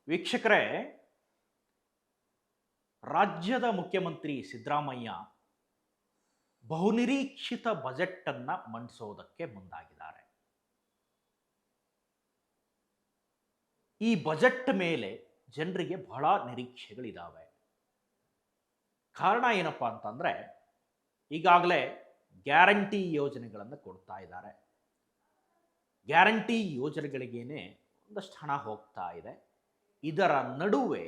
ವೀಕ್ಷಕರೇ, ರಾಜ್ಯದ ಮುಖ್ಯಮಂತ್ರಿ ಸಿದ್ದರಾಮಯ್ಯ ಬಹುನಿರೀಕ್ಷಿತ ಬಜೆಟ್ ಅನ್ನ ಮಂಡಿಸೋದಕ್ಕೆ ಮುಂದಾಗಿದ್ದಾರೆ. ಈ ಬಜೆಟ್ ಮೇಲೆ ಜನರಿಗೆ ಬಹಳ ನಿರೀಕ್ಷೆಗಳಿದ್ದಾವೆ. ಕಾರಣ ಏನಪ್ಪಾ ಅಂತಂದ್ರೆ, ಈಗಾಗಲೇ ಗ್ಯಾರಂಟಿ ಯೋಜನೆಗಳನ್ನು ಕೊಡ್ತಾ ಇದ್ದಾರೆ. ಗ್ಯಾರಂಟಿ ಯೋಜನೆಗಳಿಗೇನೆ ಒಂದಷ್ಟು ಹಣ ಹೋಗ್ತಾ ಇದೆ. ಇದರ ನಡುವೆ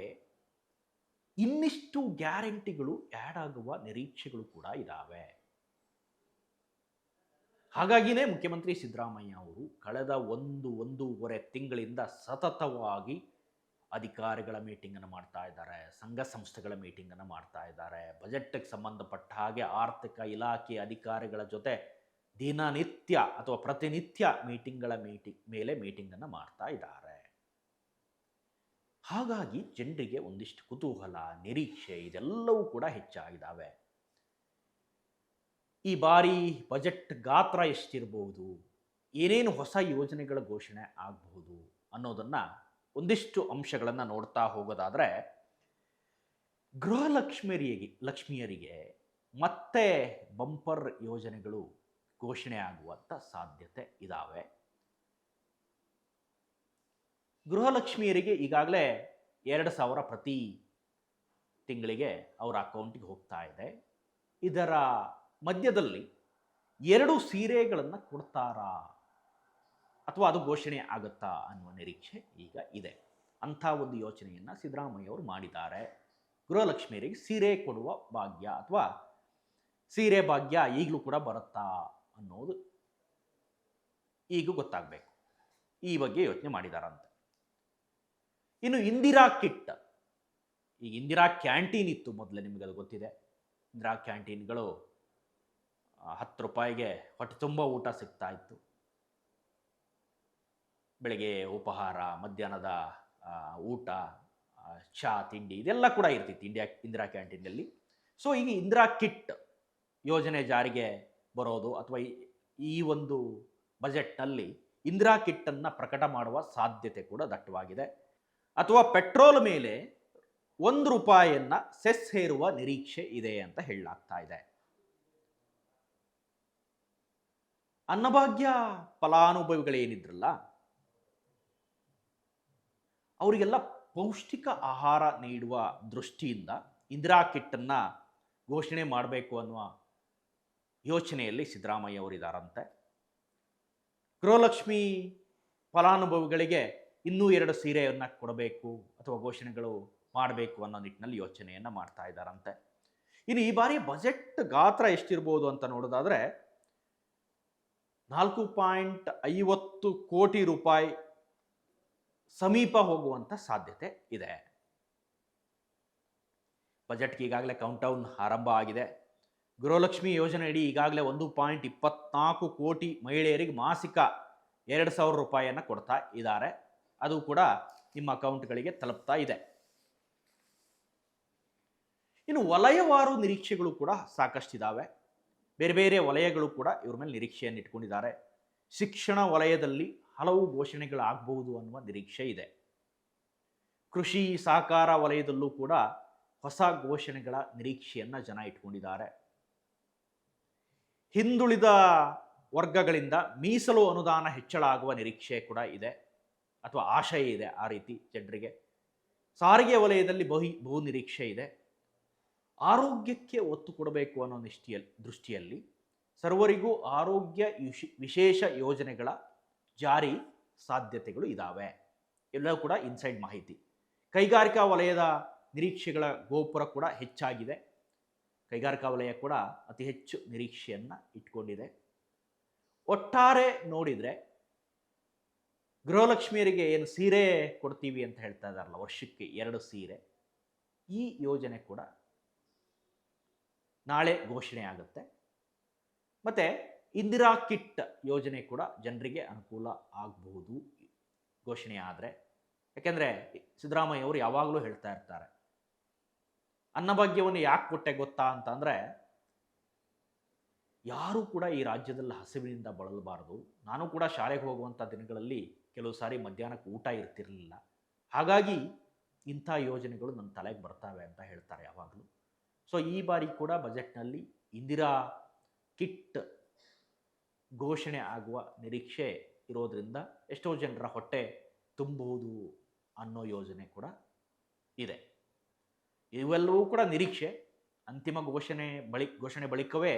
ಇನ್ನಿಷ್ಟು ಗ್ಯಾರಂಟಿಗಳು ಆ್ಯಡ್ ಆಗುವ ನಿರೀಕ್ಷೆಗಳು ಕೂಡ ಇದ್ದಾವೆ. ಹಾಗಾಗಿನೇ ಮುಖ್ಯಮಂತ್ರಿ ಸಿದ್ದರಾಮಯ್ಯ ಅವರು ಕಳೆದ ಒಂದೂವರೆ ತಿಂಗಳಿಂದ ಸತತವಾಗಿ ಅಧಿಕಾರಿಗಳ ಮೀಟಿಂಗನ್ನು ಮಾಡ್ತಾ ಇದ್ದಾರೆ, ಸಂಘ ಸಂಸ್ಥೆಗಳ ಮೀಟಿಂಗನ್ನು ಮಾಡ್ತಾ ಇದ್ದಾರೆ, ಬಜೆಟ್ಗೆ ಸಂಬಂಧಪಟ್ಟ ಹಾಗೆ ಆರ್ಥಿಕ ಇಲಾಖೆ ಅಧಿಕಾರಿಗಳ ಜೊತೆ ದಿನನಿತ್ಯ ಅಥವಾ ಪ್ರತಿನಿತ್ಯ ಮೇಲೆ ಮೀಟಿಂಗನ್ನು ಮಾಡ್ತಾ ಇದ್ದಾರೆ. ಹಾಗಾಗಿ ಜನರಿಗೆ ಒಂದಿಷ್ಟು ಕುತೂಹಲ, ನಿರೀಕ್ಷೆ ಇದೆಲ್ಲವೂ ಕೂಡ ಹೆಚ್ಚಾಗಿದ್ದಾವೆ. ಈ ಬಾರಿ ಬಜೆಟ್ ಗಾತ್ರ ಎಷ್ಟಿರಬಹುದು, ಏನೇನು ಹೊಸ ಯೋಜನೆಗಳ ಘೋಷಣೆ ಆಗಬಹುದು ಅನ್ನೋದನ್ನು ಒಂದಿಷ್ಟು ಅಂಶಗಳನ್ನು ನೋಡ್ತಾ ಹೋಗೋದಾದರೆ, ಲಕ್ಷ್ಮಿಯರಿಗೆ ಮತ್ತೆ ಬಂಪರ್ ಯೋಜನೆಗಳು ಘೋಷಣೆ ಆಗುವಂಥ ಸಾಧ್ಯತೆ ಇದ್ದಾವೆ. ಗೃಹಲಕ್ಷ್ಮಿಯರಿಗೆ ಈಗಾಗಲೇ 2,000 ಪ್ರತಿ ತಿಂಗಳಿಗೆ ಅವರ ಅಕೌಂಟಿಗೆ ಹೋಗ್ತಾ ಇದೆ. ಇದರ ಮಧ್ಯದಲ್ಲಿ 2 ಸೀರೆಗಳನ್ನು ಕೊಡ್ತಾರಾ ಅಥವಾ ಅದು ಘೋಷಣೆ ಆಗುತ್ತಾ ಅನ್ನುವ ನಿರೀಕ್ಷೆ ಈಗ ಇದೆ. ಅಂಥ ಒಂದು ಯೋಚನೆಯನ್ನು ಸಿದ್ದರಾಮಯ್ಯ ಅವರು ಮಾಡಿದ್ದಾರೆ. ಗೃಹಲಕ್ಷ್ಮಿಯರಿಗೆ ಸೀರೆ ಕೊಡುವ ಭಾಗ್ಯ ಅಥವಾ ಸೀರೆ ಭಾಗ್ಯ ಈಗಲೂ ಕೂಡ ಬರುತ್ತಾ ಅನ್ನೋದು ಈಗ ಗೊತ್ತಾಗಬೇಕು. ಈ ಬಗ್ಗೆ ಯೋಚನೆ ಮಾಡಿದಾರಂತೆ. ಇನ್ನು ಇಂದಿರಾ ಕಿಟ್, ಈಗ ಇಂದಿರಾ ಕ್ಯಾಂಟೀನ್ ಇತ್ತು ಮೊದಲೇ, ನಿಮಗೆ ಅದು ಗೊತ್ತಿದೆ. ಇಂದಿರಾ ಕ್ಯಾಂಟೀನ್ಗಳು 10 ರೂಪಾಯಿಗೆ ಹೊಟ್ಟೆ ತುಂಬ ಊಟ ಸಿಗ್ತಾ ಇತ್ತು. ಬೆಳಗ್ಗೆ ಉಪಹಾರ, ಮಧ್ಯಾಹ್ನದ ಊಟ, ಚಹಾ, ತಿಂಡಿ ಇದೆಲ್ಲ ಕೂಡ ಇರ್ತಿತ್ತು ಇಂದಿರಾ ಕ್ಯಾಂಟೀನಲ್ಲಿ. ಸೊ ಈಗ ಇಂದಿರಾ ಕಿಟ್ ಯೋಜನೆ ಜಾರಿಗೆ ಬರೋದು ಅಥವಾ ಈ ಒಂದು ಬಜೆಟ್ನಲ್ಲಿ ಇಂದಿರಾ ಕಿಟ್ಟನ್ನು ಪ್ರಕಟ ಮಾಡುವ ಸಾಧ್ಯತೆ ಕೂಡ ದಟ್ಟವಾಗಿದೆ. ಅಥವಾ ಪೆಟ್ರೋಲ್ ಮೇಲೆ 1 ರೂಪಾಯಿಯನ್ನು ಸೆಸ್ ಹೇರುವ ನಿರೀಕ್ಷೆ ಇದೆ ಅಂತ ಹೇಳಲಾಗ್ತಾ ಇದೆ. ಅನ್ನಭಾಗ್ಯ ಫಲಾನುಭವಿಗಳೇನಿದ್ರಲ್ಲ, ಅವರಿಗೆಲ್ಲ ಪೌಷ್ಟಿಕ ಆಹಾರ ನೀಡುವ ದೃಷ್ಟಿಯಿಂದ ಇಂದಿರಾ ಕಿಟ್ಟನ್ನು ಘೋಷಣೆ ಮಾಡಬೇಕು ಅನ್ನುವ ಯೋಚನೆಯಲ್ಲಿ ಸಿದ್ದರಾಮಯ್ಯ ಅವರಿದ್ದಾರಂತೆ. ಗೃಹಲಕ್ಷ್ಮಿ ಫಲಾನುಭವಿಗಳಿಗೆ ಇನ್ನೂ 2 ಸೀರೆಯನ್ನು ಕೊಡಬೇಕು ಅಥವಾ ಘೋಷಣೆಗಳು ಮಾಡಬೇಕು ಅನ್ನೋ ನಿಟ್ಟಿನಲ್ಲಿ ಯೋಚನೆಯನ್ನು ಮಾಡ್ತಾ ಇದ್ದಾರಂತೆ. ಇನ್ನು ಈ ಬಾರಿ ಬಜೆಟ್ ಗಾತ್ರ ಎಷ್ಟಿರ್ಬೋದು ಅಂತ ನೋಡೋದಾದರೆ 4.50 ಕೋಟಿ ರೂಪಾಯಿ ಸಮೀಪ ಹೋಗುವಂಥ ಸಾಧ್ಯತೆ ಇದೆ. ಬಜೆಟ್ಗೆ ಈಗಾಗಲೇ ಕೌಂಟೌನ್ ಆರಂಭ ಆಗಿದೆ. ಗೃಹಲಕ್ಷ್ಮಿ ಯೋಜನೆ ಅಡಿ ಈಗಾಗಲೇ 1.24 ಕೋಟಿ ಮಹಿಳೆಯರಿಗೆ ಮಾಸಿಕ 2,000 ರೂಪಾಯಿಯನ್ನು ಕೊಡ್ತಾ ಇದ್ದಾರೆ. ಅದು ಕೂಡ ನಿಮ್ಮ ಅಕೌಂಟ್ಗಳಿಗೆ ತಲುಪ್ತಾ ಇದೆ. ಇನ್ನು ವಲಯವಾರು ನಿರೀಕ್ಷೆಗಳು ಕೂಡ ಸಾಕಷ್ಟಿದ್ದಾವೆ. ಬೇರೆ ಬೇರೆ ವಲಯಗಳು ಕೂಡ ಇವ್ರ ಮೇಲೆ ನಿರೀಕ್ಷೆಯನ್ನು ಇಟ್ಕೊಂಡಿದ್ದಾರೆ. ಶಿಕ್ಷಣ ವಲಯದಲ್ಲಿ ಹಲವು ಘೋಷಣೆಗಳಾಗಬಹುದು ಅನ್ನುವ ನಿರೀಕ್ಷೆ ಇದೆ. ಕೃಷಿ ಸಹಕಾರ ವಲಯದಲ್ಲೂ ಕೂಡ ಹೊಸ ಘೋಷಣೆಗಳ ನಿರೀಕ್ಷೆಯನ್ನು ಜನ ಇಟ್ಕೊಂಡಿದ್ದಾರೆ. ಹಿಂದುಳಿದ ವರ್ಗಗಳಿಂದ ಮೀಸಲು ಅನುದಾನ ಹೆಚ್ಚಳ ಆಗುವ ನಿರೀಕ್ಷೆ ಕೂಡ ಇದೆ ಅಥವಾ ಆಶಯ ಇದೆ. ಆ ರೀತಿ ಜನರಿಗೆ ಸಾರಿಗೆ ವಲಯದಲ್ಲಿ ಬಹು ನಿರೀಕ್ಷೆ ಇದೆ. ಆರೋಗ್ಯಕ್ಕೆ ಒತ್ತು ಕೊಡಬೇಕು ಅನ್ನೋ ದೃಷ್ಟಿಯಲ್ಲಿ ಸರ್ವರಿಗೂ ಆರೋಗ್ಯ ವಿಶೇಷ ಯೋಜನೆಗಳ ಜಾರಿ ಸಾಧ್ಯತೆಗಳು ಇದ್ದಾವೆ. ಎಲ್ಲವೂ ಕೂಡ ಇನ್ಸೈಡ್ ಮಾಹಿತಿ. ಕೈಗಾರಿಕಾ ವಲಯದ ನಿರೀಕ್ಷೆಗಳ ಗೋಪುರ ಕೂಡ ಹೆಚ್ಚಾಗಿದೆ. ಕೈಗಾರಿಕಾ ವಲಯ ಕೂಡ ಅತಿ ಹೆಚ್ಚು ನಿರೀಕ್ಷೆಯನ್ನು ಇಟ್ಕೊಂಡಿದೆ. ಒಟ್ಟಾರೆ ನೋಡಿದರೆ ಗೃಹಲಕ್ಷ್ಮಿಯರಿಗೆ ಏನು ಸೀರೆ ಕೊಡ್ತೀವಿ ಅಂತ ಹೇಳ್ತಾ ಇದ್ದಾರಲ್ಲ, ವರ್ಷಕ್ಕೆ 2 ಸೀರೆ, ಈ ಯೋಜನೆ ಕೂಡ ನಾಳೆ ಘೋಷಣೆ ಆಗುತ್ತೆ. ಮತ್ತು ಇಂದಿರಾ ಕಿಟ್ ಯೋಜನೆ ಕೂಡ ಜನರಿಗೆ ಅನುಕೂಲ ಆಗಬಹುದು ಘೋಷಣೆ ಆದರೆ. ಯಾಕೆಂದರೆ ಸಿದ್ದರಾಮಯ್ಯ ಅವರು ಯಾವಾಗಲೂ ಹೇಳ್ತಾ ಇರ್ತಾರೆ, ಅನ್ನಭಾಗ್ಯವನ್ನು ಯಾಕೆ ಕೊಟ್ಟೆ ಗೊತ್ತಾ ಅಂತಂದರೆ, ಯಾರೂ ಕೂಡ ಈ ರಾಜ್ಯದಲ್ಲಿ ಹಸಿವಿನಿಂದ ಬಳಲಬಾರದು. ನಾನು ಕೂಡ ಶಾಲೆಗೆ ಹೋಗುವಂಥ ದಿನಗಳಲ್ಲಿ ಕೆಲವು ಸಾರಿ ಮಧ್ಯಾಹ್ನಕ್ಕೆ ಊಟ ಇರ್ತಿರಲಿಲ್ಲ. ಹಾಗಾಗಿ ಇಂಥ ಯೋಜನೆಗಳು ನನ್ನ ತಲೆಗೆ ಬರ್ತವೆ ಅಂತ ಹೇಳ್ತಾರೆ ಯಾವಾಗಲೂ. ಸೊ ಈ ಬಾರಿ ಕೂಡ ಬಜೆಟ್ನಲ್ಲಿ ಇಂದಿರಾ ಕಿಟ್ ಘೋಷಣೆ ಆಗುವ ನಿರೀಕ್ಷೆ ಇರೋದರಿಂದ ಎಷ್ಟೋ ಜನರ ಹೊಟ್ಟೆ ತುಂಬುವುದು ಅನ್ನೋ ಯೋಜನೆ ಕೂಡ ಇದೆ. ಇವೆಲ್ಲವೂ ಕೂಡ ನಿರೀಕ್ಷೆ. ಅಂತಿಮ ಘೋಷಣೆ ಬಳಿಕವೇ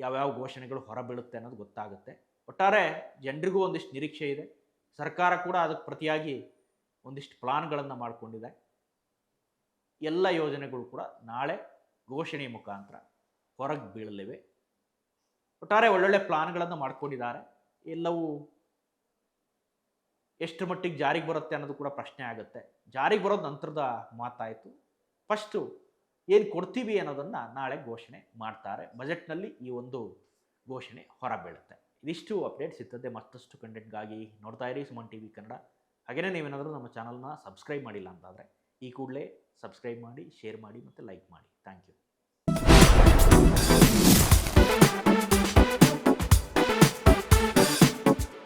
ಯಾವ್ಯಾವ ಘೋಷಣೆಗಳು ಹೊರಬೀಳುತ್ತೆ ಅನ್ನೋದು ಗೊತ್ತಾಗುತ್ತೆ. ಒಟ್ಟಾರೆ ಜನರಿಗೂ ಒಂದಿಷ್ಟು ನಿರೀಕ್ಷೆ ಇದೆ. ಸರ್ಕಾರ ಕೂಡ ಅದಕ್ಕೆ ಪ್ರತಿಯಾಗಿ ಒಂದಿಷ್ಟು ಪ್ಲಾನ್ಗಳನ್ನು ಮಾಡಿಕೊಂಡಿದೆ. ಎಲ್ಲ ಯೋಜನೆಗಳು ಕೂಡ ನಾಳೆ ಘೋಷಣೆಯ ಮುಖಾಂತರ ಹೊರಗೆ ಬೀಳಲಿವೆ. ಒಟ್ಟಾರೆ ಒಳ್ಳೊಳ್ಳೆ ಪ್ಲಾನ್ಗಳನ್ನು ಮಾಡ್ಕೊಂಡಿದ್ದಾರೆ. ಎಲ್ಲವೂ ಎಷ್ಟು ಮಟ್ಟಿಗೆ ಜಾರಿಗೆ ಬರುತ್ತೆ ಅನ್ನೋದು ಕೂಡ ಪ್ರಶ್ನೆ ಆಗುತ್ತೆ. ಜಾರಿಗೆ ಬರೋದು ನಂತರದ ಮಾತಾಯಿತು. ಫಸ್ಟು ಏನು ಕೊಡ್ತೀವಿ ಅನ್ನೋದನ್ನು ನಾಳೆ ಘೋಷಣೆ ಮಾಡ್ತಾರೆ. ಬಜೆಟ್ನಲ್ಲಿ ಈ ಒಂದು ಘೋಷಣೆ ಹೊರಬೀಳುತ್ತೆ. ಇದಿಷ್ಟು ಅಪ್ಡೇಟ್ಸ್ ಇರ್ತದೆ. ಮತ್ತಷ್ಟು ಕಂಟೆಂಟ್ಗಾಗಿ ನೋಡ್ತಾ ಇರಿ ಸುಮನ್ ಟಿವಿ ಕನ್ನಡ. ಹಾಗೆಯೇ ನೀವೇನಾದರೂ ನಮ್ಮ ಚಾನಲ್ನ ಸಬ್ಸ್ಕ್ರೈಬ್ ಮಾಡಿಲ್ಲ ಅಂತಾದರೆ ಈ ಕೂಡಲೇ ಸಬ್ಸ್ಕ್ರೈಬ್ ಮಾಡಿ, ಶೇರ್ ಮಾಡಿ ಮತ್ತು ಲೈಕ್ ಮಾಡಿ. Thank you.